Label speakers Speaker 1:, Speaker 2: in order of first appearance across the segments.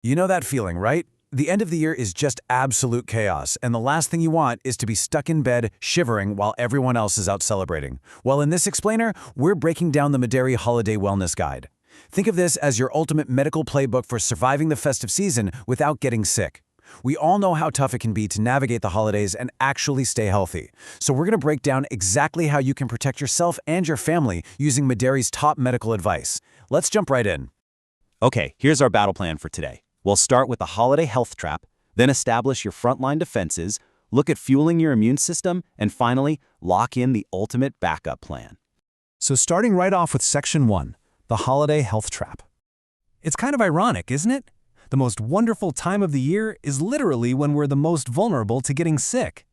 Speaker 1: You know that feeling, right? The end of the year is just absolute chaos, and the last thing you want is to be stuck in bed shivering while everyone else is out celebrating. Well, in this explainer, we're breaking down the Mederi Holiday Wellness Guide. Think of this as your ultimate medical playbook for surviving the festive season without getting sick. We all know how tough it can be to navigate the holidays and actually stay healthy. So we're going to break down exactly how you can protect yourself and your family using Mederi's top medical advice. Let's jump right in.
Speaker 2: Okay, here's our battle plan for today. We'll start with the holiday health trap, then establish your frontline defenses, look at fueling your immune system, and finally, lock in the ultimate backup plan.
Speaker 3: So starting right off with Section 1, the holiday health trap. It's kind of ironic, isn't it? The most wonderful time of the year is literally when we're the most vulnerable to getting sick.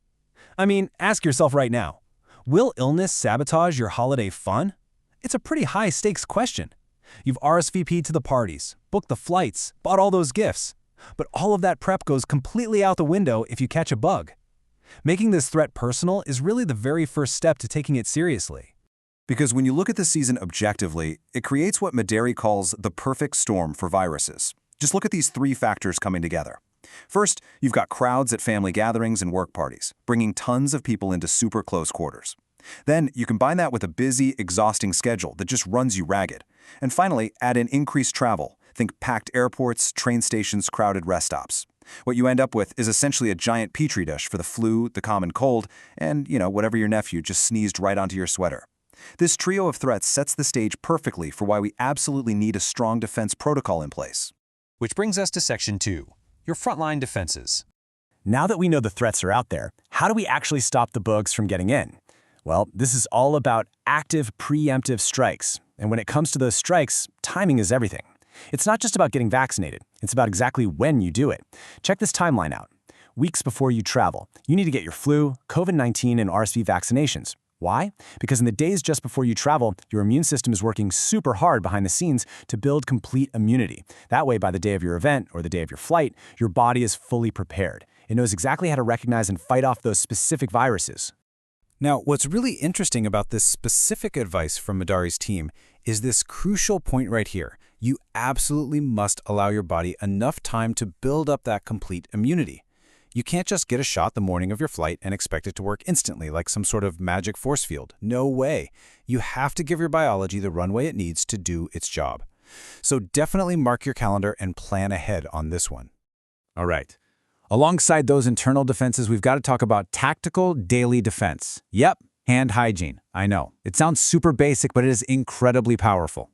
Speaker 3: I mean, ask yourself right now, will illness sabotage your holiday fun? It's a pretty high-stakes question. You've RSVP'd to the parties, booked the flights, bought all those gifts. But all of that prep goes completely out the window if you catch a bug. Making this threat personal is really the very first step to taking it seriously.
Speaker 4: Because when you look at the season objectively, it creates what Mederi calls the perfect storm for viruses. Just look at these three factors coming together. First, you've got crowds at family gatherings and work parties, bringing tons of people into super close quarters. Then you combine that with a busy, exhausting schedule that just runs you ragged. And finally, add in increased travel. Think packed airports, train stations, crowded rest stops. What you end up with is essentially a giant petri dish for the flu, the common cold, and, whatever your nephew just sneezed right onto your sweater. This trio of threats sets the stage perfectly for why we absolutely need a strong defense protocol in place.
Speaker 5: Which brings us to Section 2, your frontline defenses.
Speaker 1: Now that we know the threats are out there, how do we actually stop the bugs from getting in? Well, this is all about active preemptive strikes. And when it comes to those strikes, timing is everything. It's not just about getting vaccinated. It's about exactly when you do it. Check this timeline out. Weeks before you travel, you need to get your flu, COVID-19, and RSV vaccinations. Why? Because in the days just before you travel, your immune system is working super hard behind the scenes to build complete immunity. That way, by the day of your event or the day of your flight, your body is fully prepared. It knows exactly how to recognize and fight off those specific viruses.
Speaker 3: Now, what's really interesting about this specific advice from Mederi's team is this crucial point right here. You absolutely must allow your body enough time to build up that complete immunity. You can't just get a shot the morning of your flight and expect it to work instantly like some sort of magic force field. No way. You have to give your biology the runway it needs to do its job. So definitely mark your calendar and plan ahead on this one.
Speaker 1: All right. Alongside those internal defenses, we've got to talk about tactical daily defense. Yep, hand hygiene. I know. It sounds super basic, but it is incredibly powerful.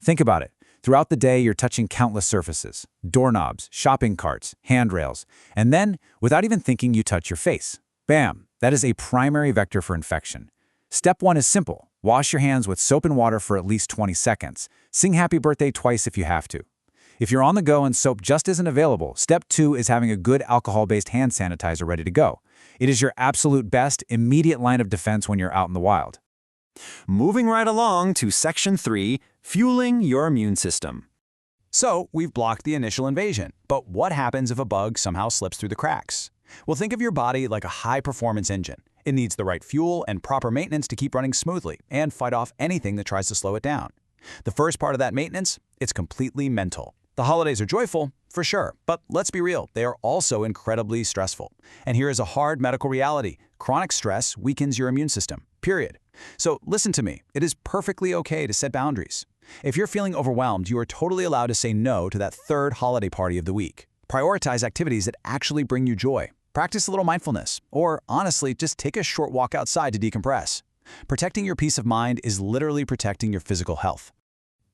Speaker 1: Think about it. Throughout the day, you're touching countless surfaces, doorknobs, shopping carts, handrails, and then, without even thinking, you touch your face. Bam! That is a primary vector for infection. Step 1 is simple. Wash your hands with soap and water for at least 20 seconds. Sing happy birthday twice if you have to. If you're on the go and soap just isn't available, step 2 is having a good alcohol-based hand sanitizer ready to go. It is your absolute best, immediate line of defense when you're out in the wild.
Speaker 2: Moving right along to Section 3, fueling your immune system.
Speaker 5: So, we've blocked the initial invasion, but what happens if a bug somehow slips through the cracks? Well, think of your body like a high-performance engine. It needs the right fuel and proper maintenance to keep running smoothly and fight off anything that tries to slow it down. The first part of that maintenance, it's completely mental. The holidays are joyful, for sure, but let's be real, they are also incredibly stressful. And here is a hard medical reality. Chronic stress weakens your immune system, period. So listen to me, it is perfectly okay to set boundaries. If you're feeling overwhelmed, you are totally allowed to say no to that third holiday party of the week. Prioritize activities that actually bring you joy. Practice a little mindfulness, or honestly, just take a short walk outside to decompress. Protecting your peace of mind is literally protecting your physical health.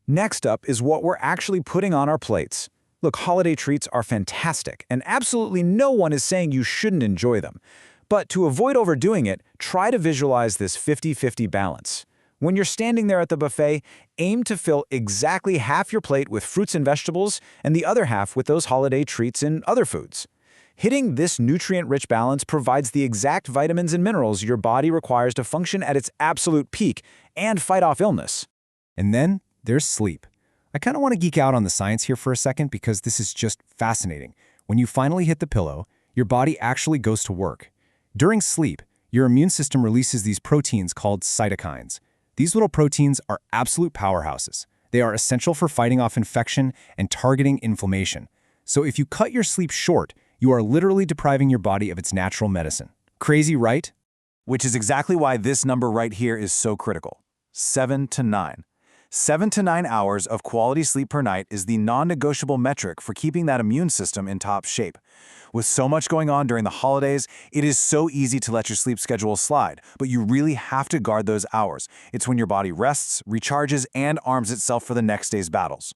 Speaker 1: Next up is what we're actually putting on our plates. Look, holiday treats are fantastic, and absolutely no one is saying you shouldn't enjoy them. But to avoid overdoing it, try to visualize this 50-50 balance. When you're standing there at the buffet, aim to fill exactly half your plate with fruits and vegetables and the other half with those holiday treats and other foods. Hitting this nutrient-rich balance provides the exact vitamins and minerals your body requires to function at its absolute peak and fight off illness.
Speaker 3: And then there's sleep. I kind of want to geek out on the science here for a second because this is just fascinating. When you finally hit the pillow, your body actually goes to work. During sleep, your immune system releases these proteins called cytokines. These little proteins are absolute powerhouses. They are essential for fighting off infection and targeting inflammation. So if you cut your sleep short, you are literally depriving your body of its natural medicine. Crazy, right?
Speaker 4: Which is exactly why this number right here is so critical. 7 to 9. 7 to 9 hours of quality sleep per night is the non-negotiable metric for keeping that immune system in top shape. With so much going on during the holidays, it is so easy to let your sleep schedule slide, but you really have to guard those hours. It's when your body rests, recharges, and arms itself for the next day's battles.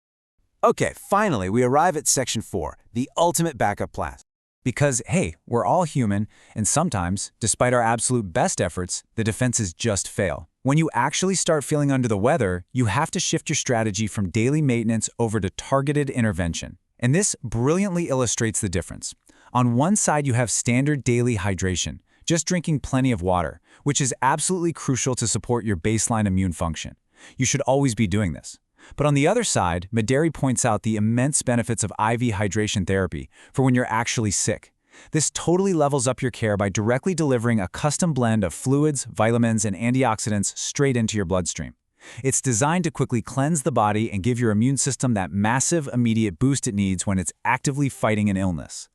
Speaker 1: Okay, finally, we arrive at Section 4, the ultimate backup plan. Because, hey, we're all human, and sometimes, despite our absolute best efforts, the defenses just fail. When you actually start feeling under the weather, you have to shift your strategy from daily maintenance over to targeted intervention. And this brilliantly illustrates the difference. On one side, you have standard daily hydration, just drinking plenty of water, which is absolutely crucial to support your baseline immune function. You should always be doing this. But on the other side, Mederi points out the immense benefits of IV hydration therapy for when you're actually sick. This totally levels up your care by directly delivering a custom blend of fluids, vitamins, and antioxidants straight into your bloodstream. It's designed to quickly cleanse the body and give your immune system that massive, immediate boost it needs when it's actively fighting an illness.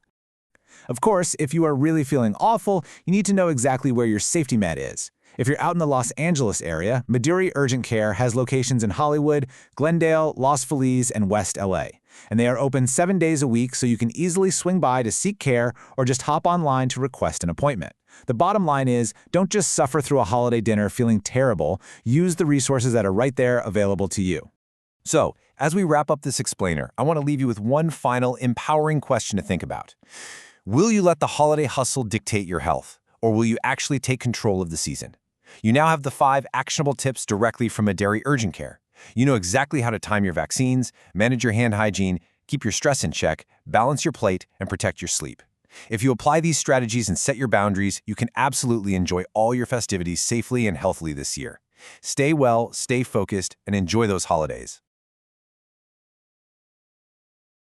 Speaker 5: Of course, if you are really feeling awful, you need to know exactly where your safety net is. If you're out in the Los Angeles area, Mederi Urgent Care has locations in Hollywood, Glendale, Los Feliz, and West LA. And they are open 7 days a week, so you can easily swing by to seek care or just hop online to request an appointment. The bottom line is, don't just suffer through a holiday dinner feeling terrible. Use the resources that are right there available to you.
Speaker 4: So, as we wrap up this explainer, I want to leave you with one final empowering question to think about. Will you let the holiday hustle dictate your health, or will you actually take control of the season? You now have the 5 actionable tips directly from Mederi Urgent Care. You know exactly how to time your vaccines, manage your hand hygiene, keep your stress in check, balance your plate, and protect your sleep. If you apply these strategies and set your boundaries, you can absolutely enjoy all your festivities safely and healthily this year. Stay well, stay focused, and enjoy those holidays.